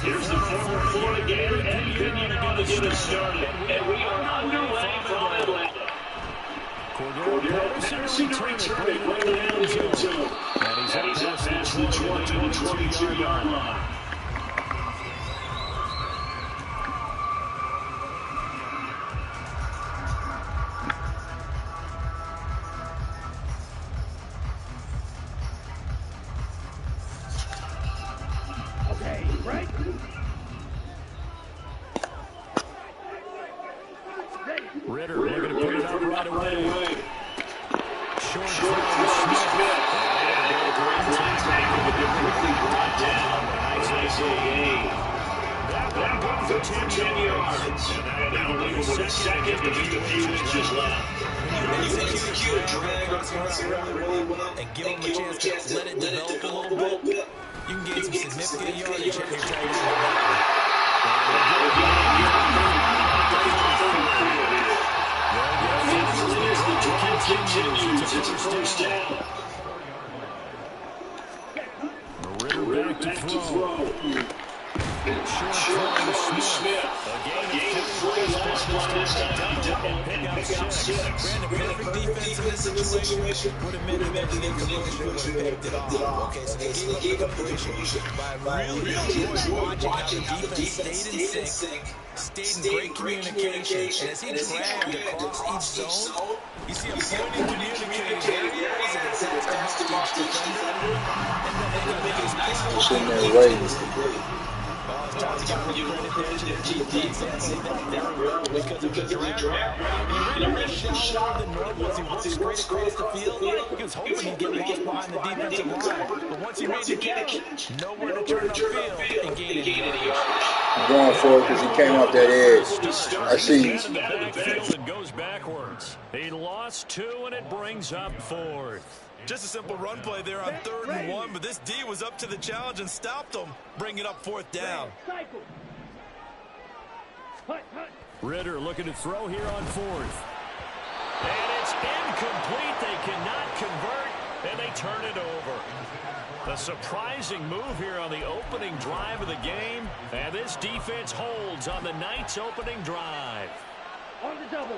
Here's the forward Florida Gator, Ed Pinion, to get us started. And we are underway from Atlanta. Cordell Patterson to return it, bring it down the end zone. And he's up past the 20 to the 22-yard line. Ritter looking to put it up right away. Short throw to Smith. That one for 10 yards. Now leave with a second to be a few inches left. And you execute a drag on something really well and give him a chance to let it develop a little bit, you can gain some significant yardage if you're trying to continues. It's a first down. Ritter back to throw. Short throw to Smith. A gain of 3 last one this time. And pick up 6. Brandon, perfect defense in this situation would have meant that the incompletion would have picked it off. Okay, so they gave up the incompletion. But I really enjoyed watching how the defense stayed in sync, stayed in great communication. And as he dragged across each zone, you see him pointing, communicating areas and attached him off the defender. And then they make it nice little sitting there waiting. You keep defense because of the drag. He really missed shot than normal as he works straight across the field. He was hoping he'd get lost behind the defensive line. But once he made the catch, nowhere to turn upfield and gain any yards. I'm going for it because he came off that edge. I see you. Backfield goes backwards. He lost 2 and it brings up 4th. Just a simple run play there on 3rd and 1, but this D was up to the challenge and stopped him, bringing up 4th down. Ritter looking to throw here on 4th. And it's incomplete. They cannot convert, and they turn it over. A surprising move here on the opening drive of the game, and this defense holds on the night's opening drive. On the double.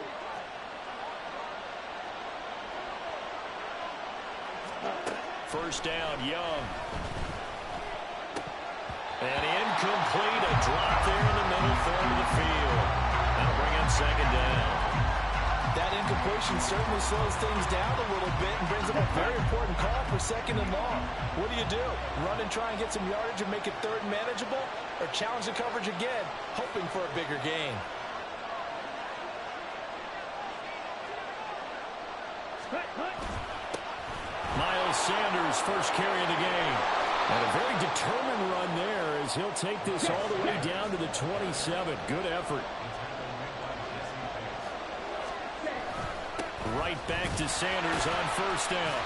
First down, Young. And incomplete, a drop there in the middle third of the field. That'll bring in 2nd down. That incompletion certainly slows things down a little bit and brings up a very important call for 2nd and long. What do? Run and try and get some yardage and make it 3rd and manageable? Or challenge the coverage again, hoping for a bigger gain? Miles Sanders first carry of the game. And a very determined run there as he'll take this all the way down to the 27. Good effort. Right back to Sanders on first down.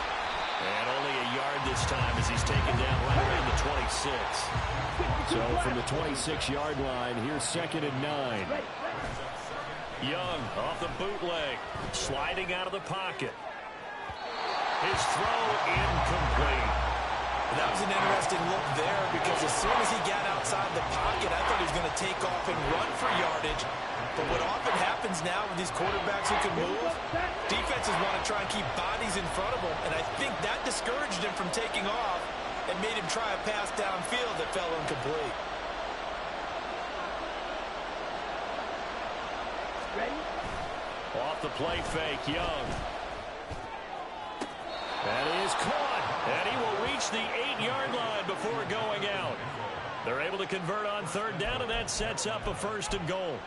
And only a yard this time as he's taken down right around the 26. So from the 26-yard line, here's 2nd and 9. Young off the bootleg, sliding out of the pocket. His throw incomplete. That was an interesting look there because as soon as he got outside the pocket, I thought he was going to take off and run for yardage. But what often happens now with these quarterbacks who can move, defenses want to try and keep bodies in front of them, and I think that discouraged him from taking off and made him try a pass downfield that fell incomplete. Off the play fake, Young. That is caught, and he will reach the 8-yard line before going out. They're able to convert on 3rd down, and that sets up a 1st and goal.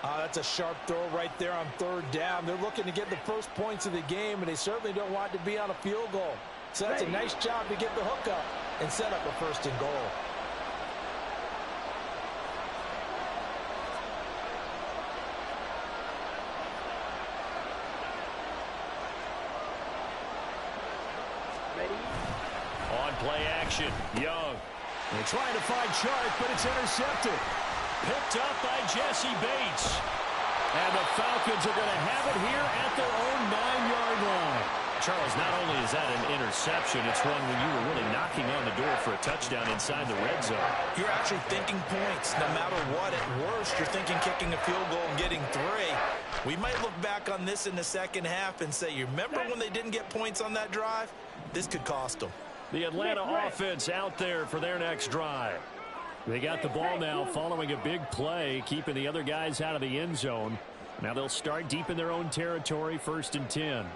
That's a sharp throw right there on 3rd down. They're looking to get the first points of the game, and they certainly don't want it to be on a field goal. So that's a nice job to get the hook up and set up a 1st and goal. On play action, Young. They're trying to find Chark, but it's intercepted. Picked up by Jesse Bates. And the Falcons are going to have it here at their own 9-yard line. Charles, not only is that an interception, it's one when you were really knocking on the door for a touchdown inside the red zone. You're actually thinking points. No matter what, at worst, you're thinking kicking a field goal and getting 3. We might look back on this in the second half and say, you remember when they didn't get points on that drive? This could cost them. The Atlanta offense out there for their next drive. They got the ball now following a big play, keeping the other guys out of the end zone. Now they'll start deep in their own territory, 1st and 10.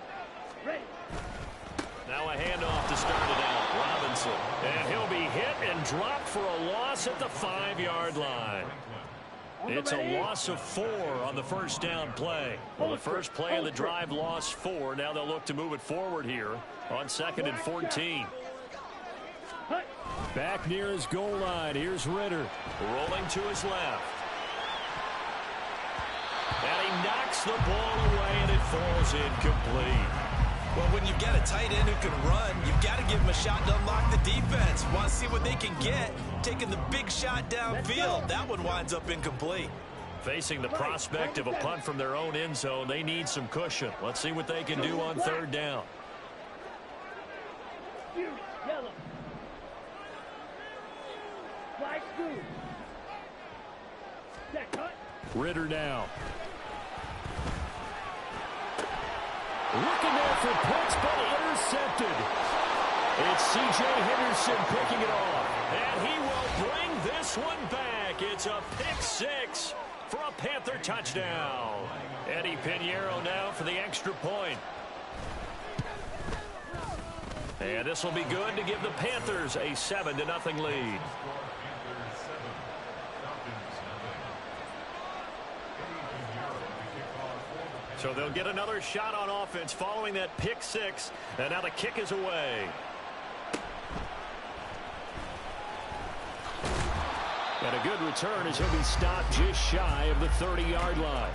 Now a handoff to start it out. Robinson. And he'll be hit and dropped for a loss at the 5-yard line. It's a loss of 4 on the first down play. Well, the first play of the drive lost 4. Now they'll look to move it forward here on 2nd and 14. Back near his goal line. Here's Ritter. Rolling to his left. And he knocks the ball away, and it falls incomplete. Well, when you've got a tight end who can run, you've got to give him a shot to unlock the defense. Want to see what they can get, taking the big shot downfield. That one winds up incomplete. Facing the prospect of a punt from their own end zone, they need some cushion. Let's see what they can do on 3rd down. Ritter now. Looking there for Pitts, but intercepted. It's C.J. Henderson picking it off. And he will bring this one back. It's a pick 6 for a Panther touchdown. Eddie Pinheiro now for the extra point. And this will be good to give the Panthers a 7-0 lead. So they'll get another shot on offense following that pick 6. And now the kick is away. And a good return as he'll be stopped just shy of the 30-yard line.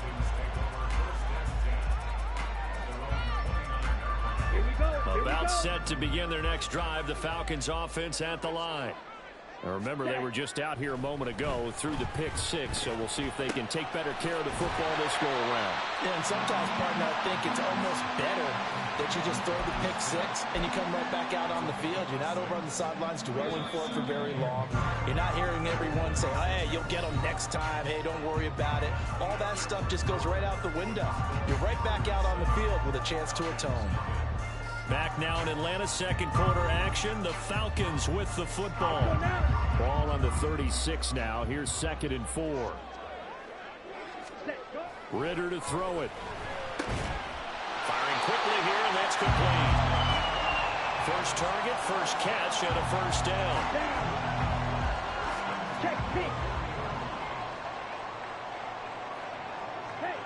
About set to begin their next drive, the Falcons offense at the line. Now remember, they were just out here a moment ago through the pick 6, so we'll see if they can take better care of the football this go-around. Yeah, and sometimes, partner, I think it's almost better that you just throw the pick 6 and you come right back out on the field. You're not over on the sidelines dwelling for it for very long. You're not hearing everyone say, hey, you'll get them next time. Hey, don't worry about it. All that stuff just goes right out the window. You're right back out on the field with a chance to atone. Back now in Atlanta's second quarter action. The Falcons with the football. Ball on the 36 now. Here's 2nd and 4. Ritter to throw it. Firing quickly here, and that's complete. First target, first catch, and a first down.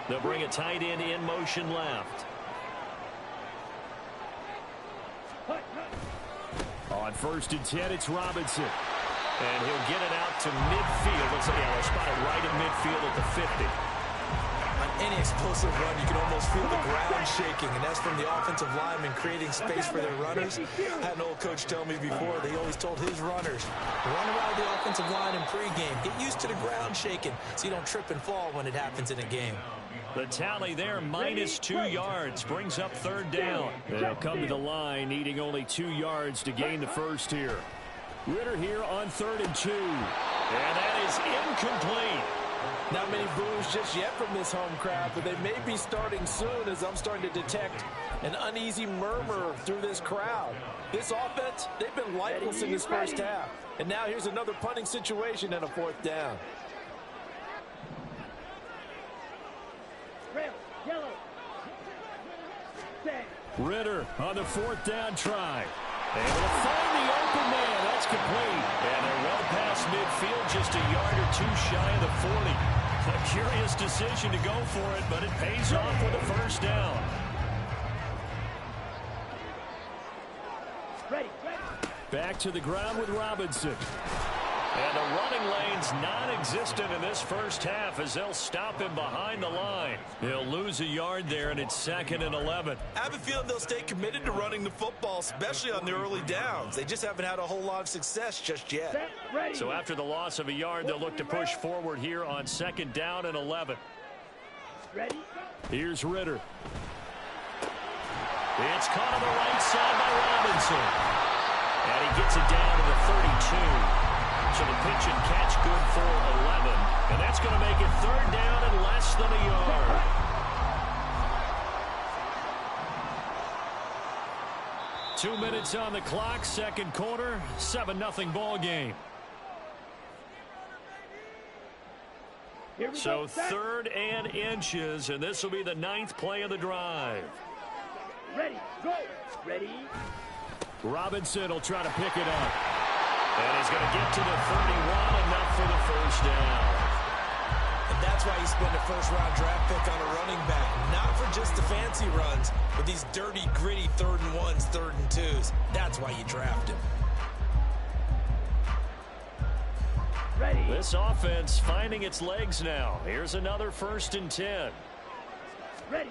They'll bring a tight end in motion left. On 1st and 10, it's Robinson. And he'll get it out to midfield. Let's say, they'll spot it right in midfield at the 50. On any explosive run, you can almost feel the ground shaking, and that's from the offensive linemen creating space for their runners. I had an old coach tell me before, they always told his runners, run around the offensive line in pregame. Get used to the ground shaking so you don't trip and fall when it happens in a game. The tally there, -2 yards, brings up 3rd down. They'll come to the line, needing only 2 yards to gain the first here. Ritter here on 3rd and 2. And that is incomplete. Not many boos just yet from this home crowd, but they may be starting soon as I'm starting to detect an uneasy murmur through this crowd. This offense, they've been lifeless in this first half. And now here's another punting situation and a 4th down. Ritter on the 4th down try. Able to find the open man. That's complete. And they're well past midfield, just a yard or 2 shy of the 40. A curious decision to go for it, but it pays off with a first down. Back to the ground with Robinson. And the running lane's non-existent in this first half as they'll stop him behind the line. He'll lose a yard there, and it's 2nd and 11. I have a feeling they'll stay committed to running the football, especially on the early downs. They just haven't had a whole lot of success just yet. So after the loss of a yard, they'll look to push forward here on 2nd down and 11. Here's Ritter. It's caught on the right side by Robinson. And he gets it down to the 32. So the pitch and catch good for 11. And that's going to make it third down and less than a yard. Two minutes on the clock, second quarter, 7-0 ball game. So third and inches, and this will be the 9th play of the drive. Ready, go, ready. Robinson will try to pick it up. And he's going to get to the 31, enough for the first down. And that's why you spend a first-round draft pick on a running back. Not for just the fancy runs, but these dirty, gritty 3rd and 1s, 3rd and 2s. That's why you draft him. Ready. This offense finding its legs now. Here's another 1st and 10. Ready.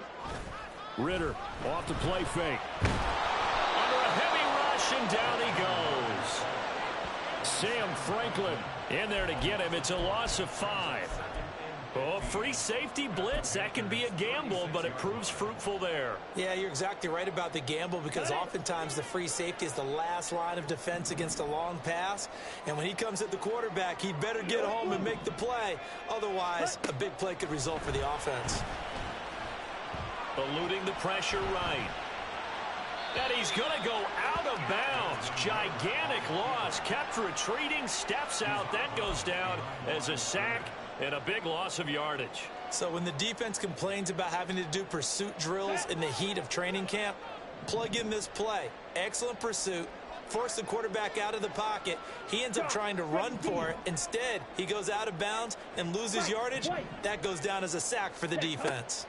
Ritter off the play fake. Under a heavy rush, and down he goes. Sam Franklin in there to get him. It's a loss of 5. Oh, free safety blitz. That can be a gamble, but it proves fruitful there. Yeah, you're exactly right about the gamble, because oftentimes the free safety is the last line of defense against a long pass. And when he comes at the quarterback, he'd better get home and make the play. Otherwise, a big play could result for the offense. Eluding the pressure right. And he's going to go out of bounds. Gigantic loss. Kept retreating. Steps out. That goes down as a sack and a big loss of yardage. So when the defense complains about having to do pursuit drills in the heat of training camp, plug in this play. Excellent pursuit. Force the quarterback out of the pocket. He ends up trying to run for it. Instead, he goes out of bounds and loses yardage. That goes down as a sack for the defense.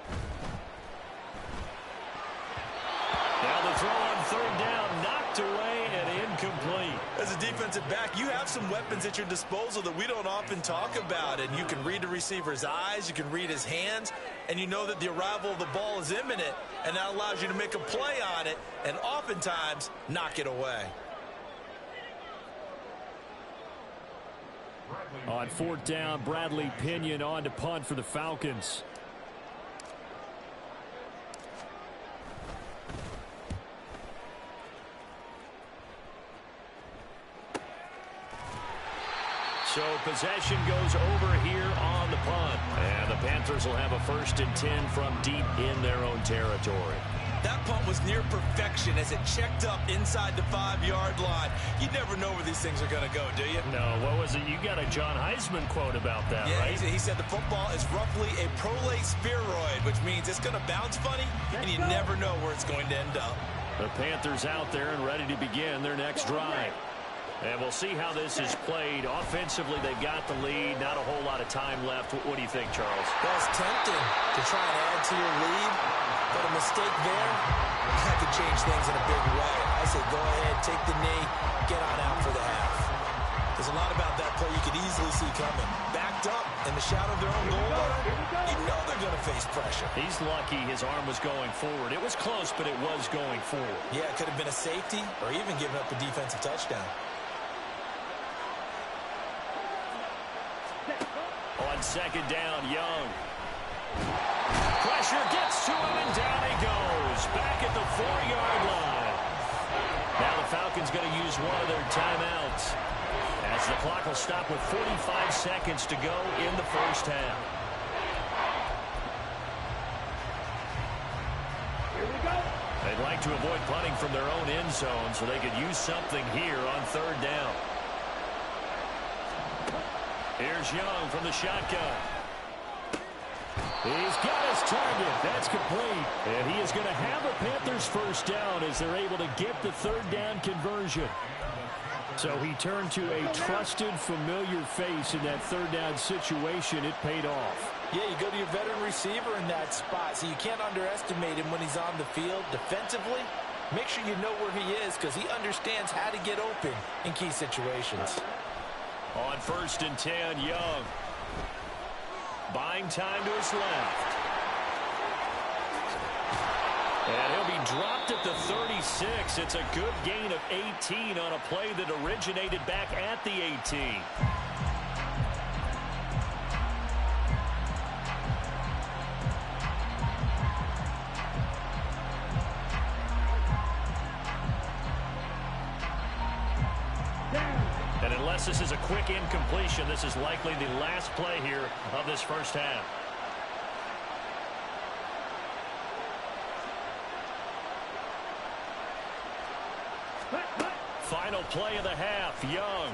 Now the throw on 3rd down, knocked away and incomplete. As a defensive back, you have some weapons at your disposal that we don't often talk about. And you can read the receiver's eyes, you can read his hands, and you know that the arrival of the ball is imminent. And that allows you to make a play on it and oftentimes knock it away. On 4th down, Bradley Pinion on to punt for the Falcons. So possession goes over here on the punt. And the Panthers will have a 1st and 10 from deep in their own territory. That punt was near perfection as it checked up inside the 5-yard line. You never know where these things are going to go, do you? No, what was it? You got a John Heisman quote about that, yeah, right? He said the football is roughly a prolate spheroid, which means it's going to bounce funny, and you never know where it's going to end up. The Panthers out there and ready to begin their next drive. And we'll see how this is played. Offensively, they've got the lead. Not a whole lot of time left. What do you think, Charles? Well, it's tempting to try and add to your lead, but a mistake there, that could change things in a big way. I say go ahead, take the knee, get on out for the half. There's a lot about that play you could easily see coming. Backed up in the shadow of their own goal line, you know they're going to face pressure. He's lucky his arm was going forward. It was close, but it was going forward. Yeah, it could have been a safety or even giving up a defensive touchdown. On 2nd down, Young. Pressure gets to him, and down he goes. Back at the 4-yard line. Now the Falcons going to use one of their timeouts, as the clock will stop with 45 seconds to go in the first half. Here we go. They'd like to avoid punting from their own end zone so they could use something here on 3rd down. Here's Young from the shotgun. He's got his target. That's complete. And he is going to have a Panthers first down as they're able to get the 3rd down conversion. So he turned to a trusted, familiar face in that 3rd down situation. It paid off. Yeah, you go to your veteran receiver in that spot, so you can't underestimate him when he's on the field defensively. Make sure you know where he is, because he understands how to get open in key situations. On 1st and 10, Young. Buying time to his left. And he'll be dropped at the 36. It's a good gain of 18 on a play that originated back at the 18. a quick incompletion. This is likely the last play here of this first half. Final play of the half. Young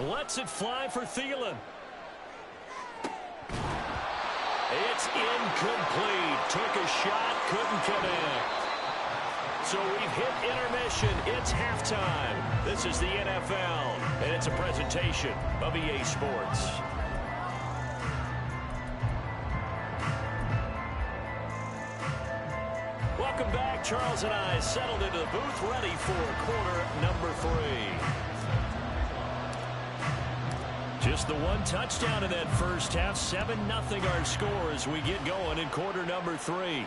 lets it fly for Thielen. It's incomplete. Took a shot, couldn't connect. So we've hit intermission. It's halftime. This is the NFL, and it's a presentation of EA Sports. Welcome back. Charles and I settled into the booth, ready for quarter number 3. Just the one touchdown in that first half. 7-0 our score as we get going in quarter number 3.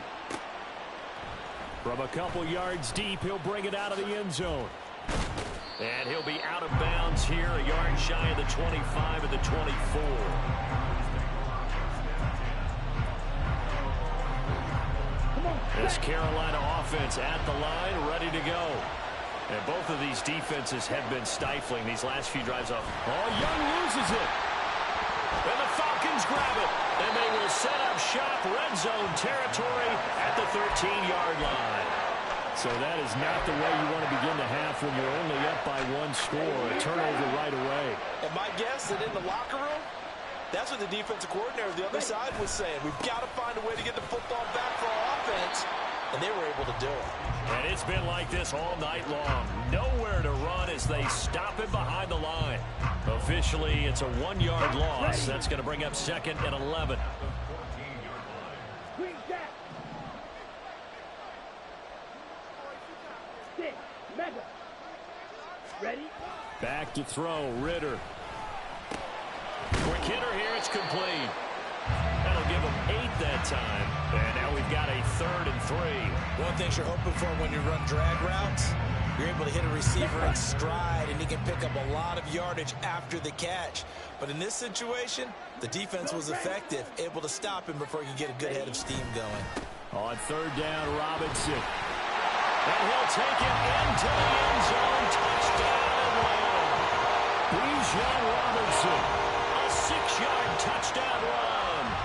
From a couple yards deep, he'll bring it out of the end zone. And he'll be out of bounds here, a yard shy of the 25 at the 24. This Carolina offense at the line, ready to go. And both of these defenses have been stifling these last few drives off. Oh, Young loses it. And the Falcons grab it. And they will set up shop, red zone territory at the 13-yard line. So that is not the way you want to begin the half when you're only up by 1 score. A turnover right away. And my guess that in the locker room, that's what the defensive coordinator of the other side was saying. We've got to find a way to get the football back for our offense. And they were able to do it. And it's been like this all night long. Nowhere to run as they stop it behind the line. Officially, it's a 1-yard loss. That's going to bring up 2nd and 11. Green Jack. 6. Mega. Ready? Back to throw. Ritter. Quick hitter here. It's complete. That'll give them 8 that time. And now we've got a 3rd and 3. One thing you're hoping for when you run drag routes, you're able to hit a receiver in stride, and he can pick up a lot of yardage after the catch. But in this situation, the defense was effective, able to stop him before he could get a good head of steam going. On 3rd down, Robinson. And he'll take it into the end zone. Touchdown and one. Bijan Robinson. A 6-yard touchdown run.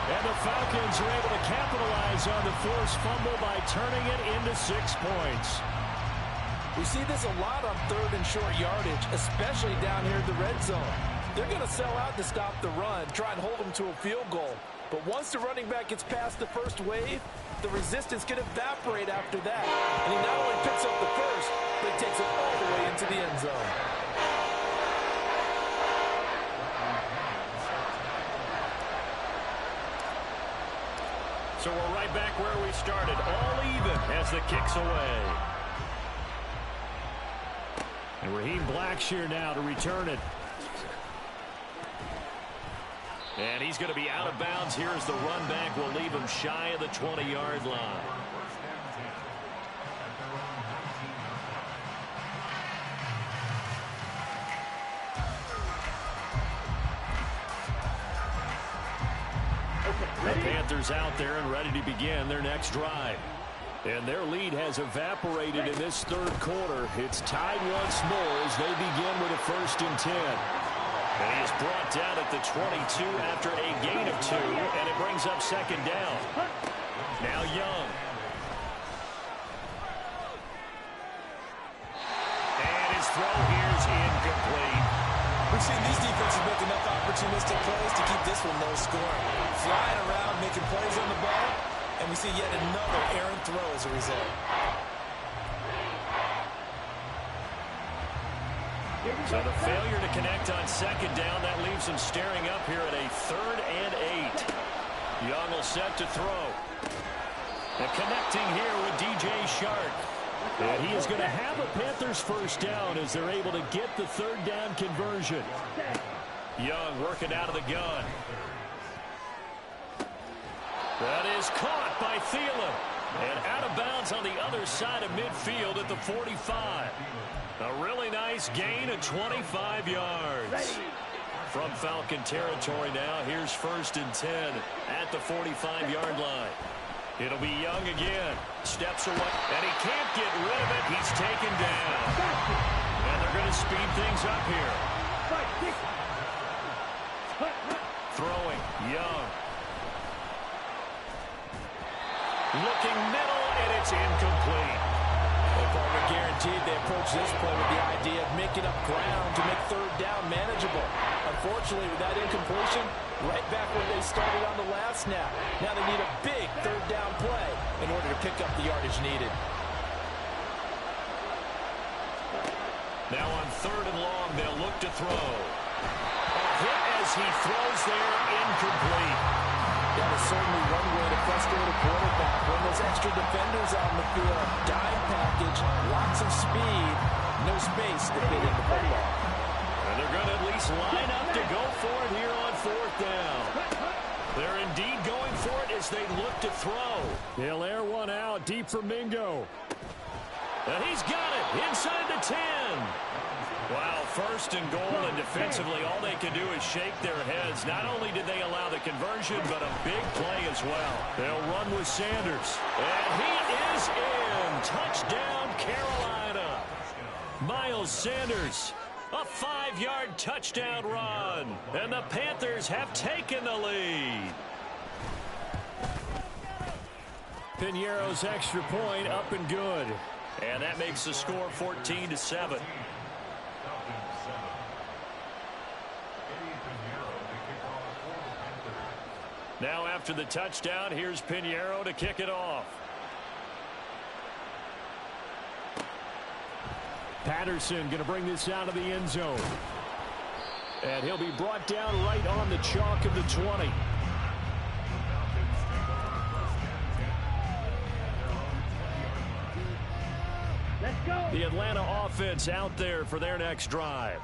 And the Falcons are able to capitalize on the forced fumble by turning it into 6 points. We see this a lot on 3rd and short yardage, especially down here in the red zone. They're going to sell out to stop the run, try and hold them to a field goal. But once the running back gets past the first wave, the resistance can evaporate after that. And he not only picks up the first, but he takes it all the way into the end zone. So we're right back where we started, all even as the kick's away. And Raheem Blackshear now to return it. And he's going to be out of bounds here as the run back will leave him shy of the 20-yard line. The Panthers out there and ready to begin their next drive. And their lead has evaporated in this 3rd quarter. It's tied once more as they begin with a 1st and 10. And he is brought down at the 22 after a gain of 2, and it brings up 2nd down. Now Young. And his throw here is incomplete. We've seen these defenses make enough opportunistic plays to keep this one low scoring. Flying around, making plays on the ball, and we see yet another errant throw as a result. So the failure to connect on 2nd down, that leaves him staring up here at a 3rd and 8. Young will set to throw. And connecting here with DJ Shark. And he is going to have a Panthers 1st down as they're able to get the 3rd down conversion. Young working out of the gun. That is caught by Thielen. And out of bounds on the other side of midfield at the 45. A really nice gain of 25 yards. From Falcon territory now, here's 1st and 10 at the 45-yard line. It'll be Young again. Steps away, and he can't get rid of it. He's taken down. And They're going to speed things up here. Throwing, Young. Looking middle, and it's incomplete. Well, partner, guaranteed they approach this play with the idea of making up ground to make third down manageable. Unfortunately, with that incompletion, right back where they started on the last snap. Now they need a big third down play in order to pick up the yardage needed. Now on third and long, they'll look to throw. A hit as he throws there, incomplete. That is certainly one way to frustrate a quarterback when there's extra defenders on the field. Dime package, lots of speed, no space to fit in the football. And they're going to at least line up to go for it here on fourth down. They're indeed going for it as they look to throw. They'll air one out deep for Mingo. And he's got it inside the 10. Wow, first and goal, and defensively all they can do is shake their heads. Not only did they allow the conversion, but a big play as well. They'll run with Sanders. And he is in. Touchdown, Carolina. Miles Sanders, a 5-yard touchdown run. And the Panthers have taken the lead. Piñeiro's extra point up and good. And that makes the score 14-7. Now after the touchdown, here's Piñeiro to kick it off. Patterson going to bring this out of the end zone. And he'll be brought down right on the chalk of the 20. The Atlanta offense out there for their next drive.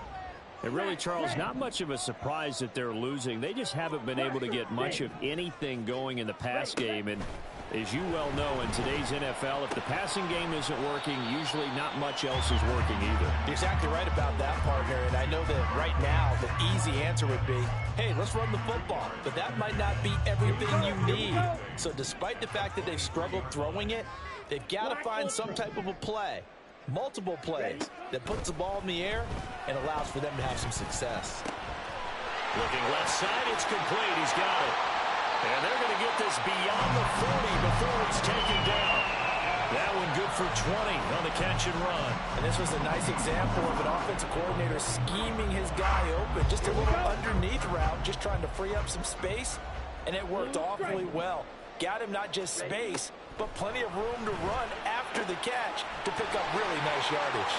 And really, Charles, not much of a surprise that they're losing. They just haven't been able to get much of anything going in the pass game. And as you well know, in today's NFL, if the passing game isn't working, usually not much else is working either. You're exactly right about that, partner. And I know that right now the easy answer would be, hey, let's run the football. But that might not be everything you need. So despite the fact that they've struggled throwing it, they've got to find some type of a play. Multiple plays that puts the ball in the air and allows for them to have some success. Looking left side, it's complete. He's got it. And they're going to get this beyond the 40 before he's taken down. That one good for 20 on the catch and run. And this was a nice example of an offensive coordinator scheming his guy open. Just a little underneath route, just trying to free up some space. And it worked awfully well. Got him not just space, but plenty of room to run after the catch to pick up really nice yardage.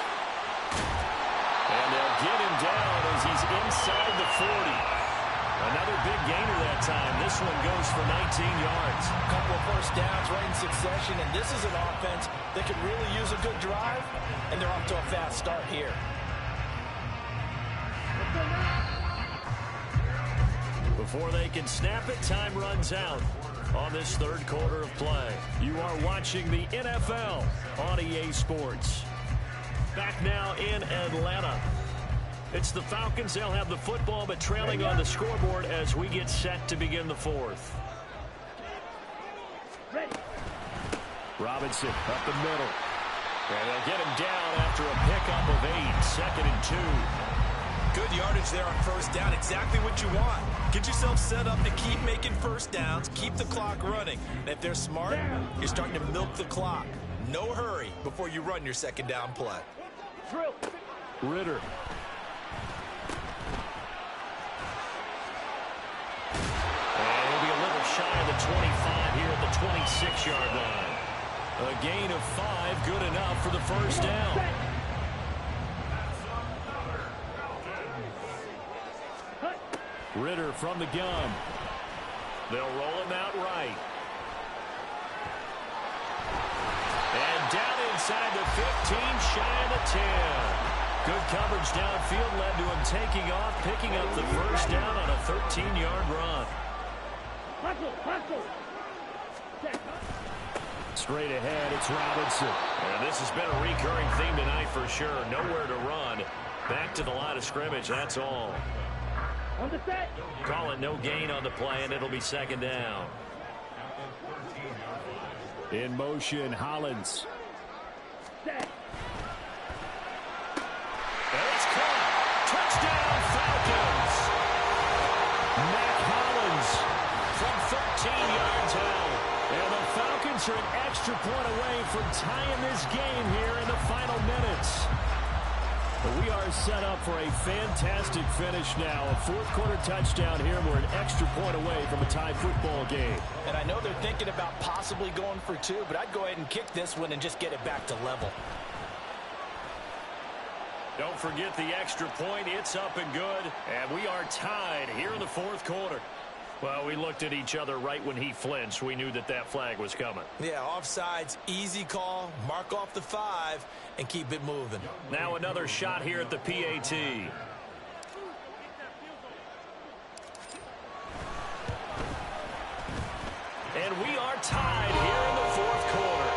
And they'll get him down as he's inside the 40. Another big gainer that time. This one goes for 19 yards. A couple of first downs right in succession, and this is an offense that could really use a good drive, and they're off to a fast start here. Before they can snap it, time runs out on this third quarter of play. You are watching the NFL on EA Sports. Back now in Atlanta. It's the Falcons. They'll have the football, but trailing on the scoreboard as we get set to begin the fourth. Robinson up the middle. And they'll get him down after a pickup of 8, second and 2. Good yardage there on first down. Exactly what you want. Get yourself set up to keep making first downs, keep the clock running. And if they're smart, you're starting to milk the clock. No hurry before you run your second down play. Ritter. And he'll be a little shy of the 25 here at the 26-yard line. A gain of 5, good enough for the first down. Ritter from the gun. They'll roll him out right. And down inside the 15, shy of the 10. Good coverage downfield led to him taking off, picking up the first down on a 13-yard run. Straight ahead, it's Robinson. And this has been a recurring theme tonight for sure. Nowhere to run. Back to the line of scrimmage, that's all. Call it no gain on the play, and it'll be second down. In motion, Hollins. And Giants are an extra point away from tying this game here in the final minutes. But we are set up for a fantastic finish now. A fourth-quarter touchdown here. We're an extra point away from a tie football game. And I know they're thinking about possibly going for two, but I'd go ahead and kick this one and just get it back to level. Don't forget the extra point. It's up and good. And we are tied here in the fourth quarter. Well, we looked at each other right when he flinched. We knew that that flag was coming. Yeah, offsides, easy call. Mark off the 5 and keep it moving. Now another shot here at the PAT. And we are tied here in the fourth quarter.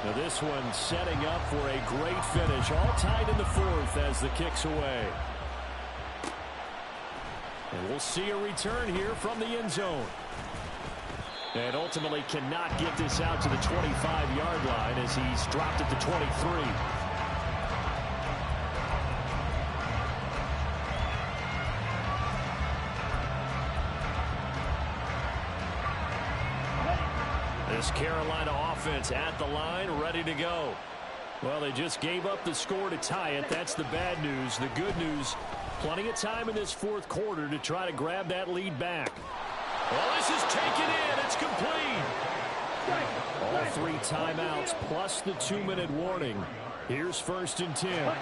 Now this one setting up for a great finish. All tied in the fourth as the kick's away. And we'll see a return here from the end zone. And ultimately cannot get this out to the 25-yard line as he's dropped it to 23. This Carolina offense at the line, ready to go. Well, they just gave up the score to tie it. That's the bad news. The good news, plenty of time in this fourth quarter to try to grab that lead back. Well, this is taken in. It's complete. All 3 timeouts plus the 2-minute warning. Here's 1st and 10.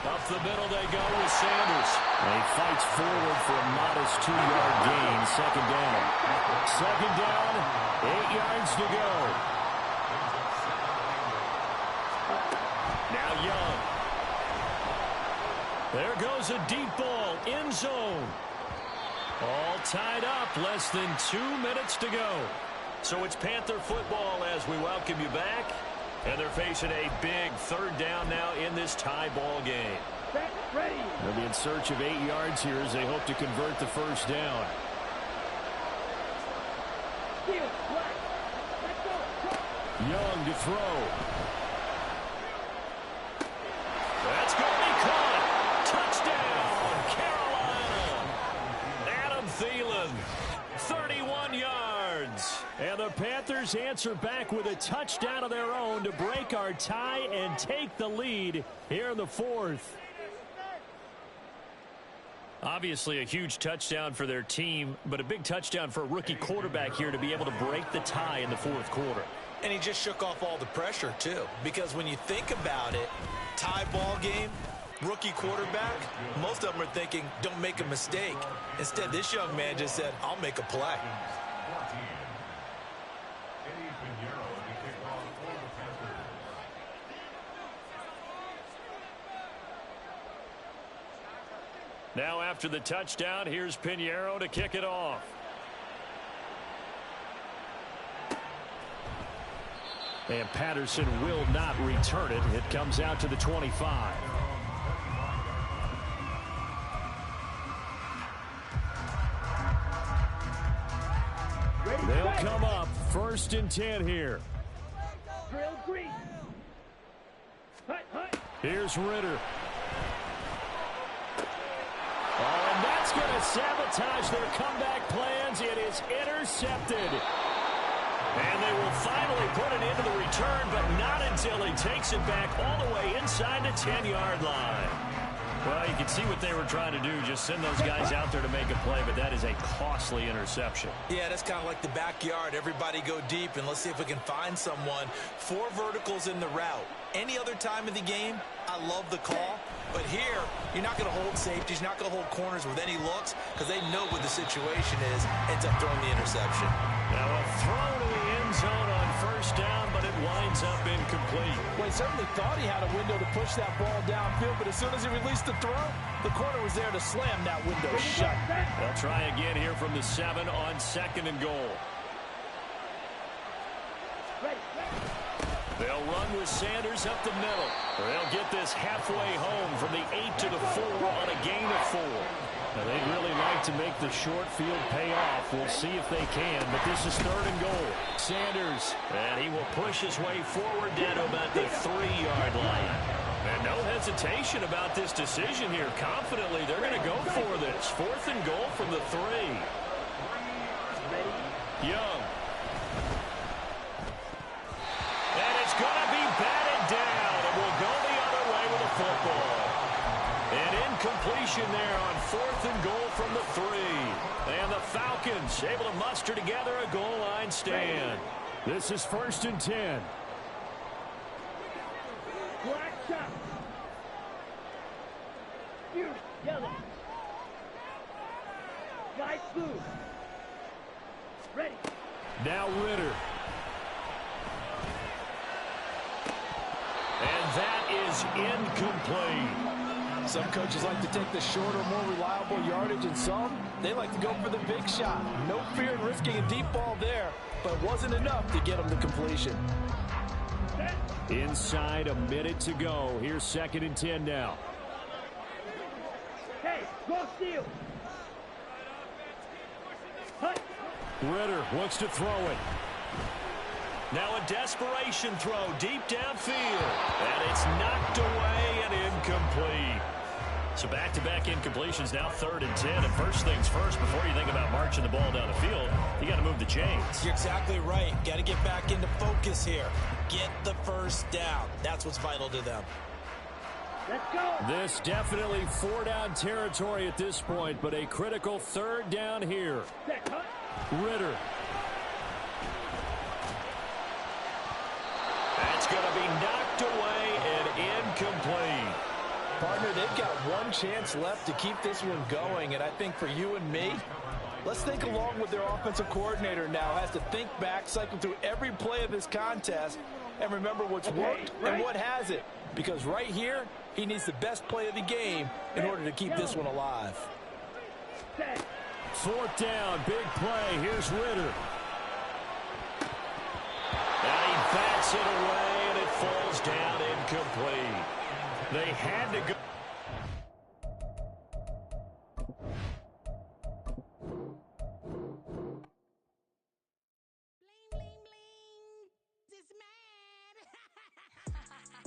Up the middle they go with Sanders. And he fights forward for a modest 2-yard gain. 2nd down. 2nd down, 8 yards to go. Now Young. There goes a deep ball, end zone. All tied up, less than 2 minutes to go. So it's Panther football as we welcome you back. And they're facing a big 3rd down now in this tie ball game. They'll be in search of 8 yards here as they hope to convert the 1st down. Young to throw. That's going to be caught. Touchdown, Carolina. Adam Thielen, 31 yards. And the Panthers answer back with a touchdown of their own to break our tie and take the lead here in the 4th. Obviously a huge touchdown for their team, but a big touchdown for a rookie quarterback here to be able to break the tie in the 4th quarter. And he just shook off all the pressure, too. Because when you think about it, tie ball game, rookie quarterback, most of them are thinking, don't make a mistake. Instead, this young man just said, I'll make a play. Now after the touchdown, here's Pinheiro to kick it off. And Patterson will not return it. It comes out to the 25. They'll come up 1st and 10 here. Here's Ritter. Oh, and that's going to sabotage their comeback plans. It is intercepted. And they will finally put it into the return, but not until he takes it back all the way inside the 10-yard line. Well, you can see what they were trying to do, just send those guys out there to make a play, but that is a costly interception. Yeah, that's kind of like the backyard. Everybody go deep, and let's see if we can find someone. 4 verticals in the route. Any other time of the game, I love the call. But here, you're not going to hold safeties, you're not going to hold corners with any looks because they know what the situation is, ends up throwing the interception. Now a throw to the end zone on 1st down, but it winds up incomplete. Well, he certainly thought he had a window to push that ball downfield, but as soon as he released the throw, the corner was there to slam that window shut. They'll try again here from the 7 on 2nd and goal. They'll run with Sanders up the middle. They'll get this halfway home from the 8 to the 4 on a gain of 4. Now, they'd really like to make the short field pay off. We'll see if they can, but this is 3rd and goal. Sanders, and he will push his way forward down to about the 3-yard line. And no hesitation about this decision here. Confidently, they're going to go for this. 4th and goal from the 3. Young. And it's going to be batted down. It will go the other way with a football. An incompletion there on 4th and goal from the 3. And the Falcons able to muster together a goal line stand. This is 1st and 10. Black shot. You, yellow. Guys blue. Ready. Now Ritter. And that is incomplete. Some coaches like to take the shorter, more reliable yardage, and some, they like to go for the big shot. No fear in risking a deep ball there, but it wasn't enough to get them to completion. Inside a minute to go. Here's 2nd and 10 now. Hey, go steal. Hut. Ritter wants to throw it. Now a desperation throw deep downfield. And it's knocked away and incomplete. So back-to-back incompletions, now 3rd and 10. And first things first, before you think about marching the ball down the field, you got to move the chains. You're exactly right. Got to get back into focus here. Get the first down. That's what's vital to them. Let's go. This definitely 4-down territory at this point, but a critical 3rd down here. Set, hut. Ritter. That's going to be knocked away and incomplete. Partner, they've got one chance left to keep this one going, and I think for you and me, let's think along with their offensive coordinator now. Has to think back, cycle through every play of this contest, and remember what's worked and what hasn't. Because right here, he needs the best play of the game in order to keep this one alive. 4th down, big play. Here's Ritter. And he bats it away, and it falls down incomplete. They had to go.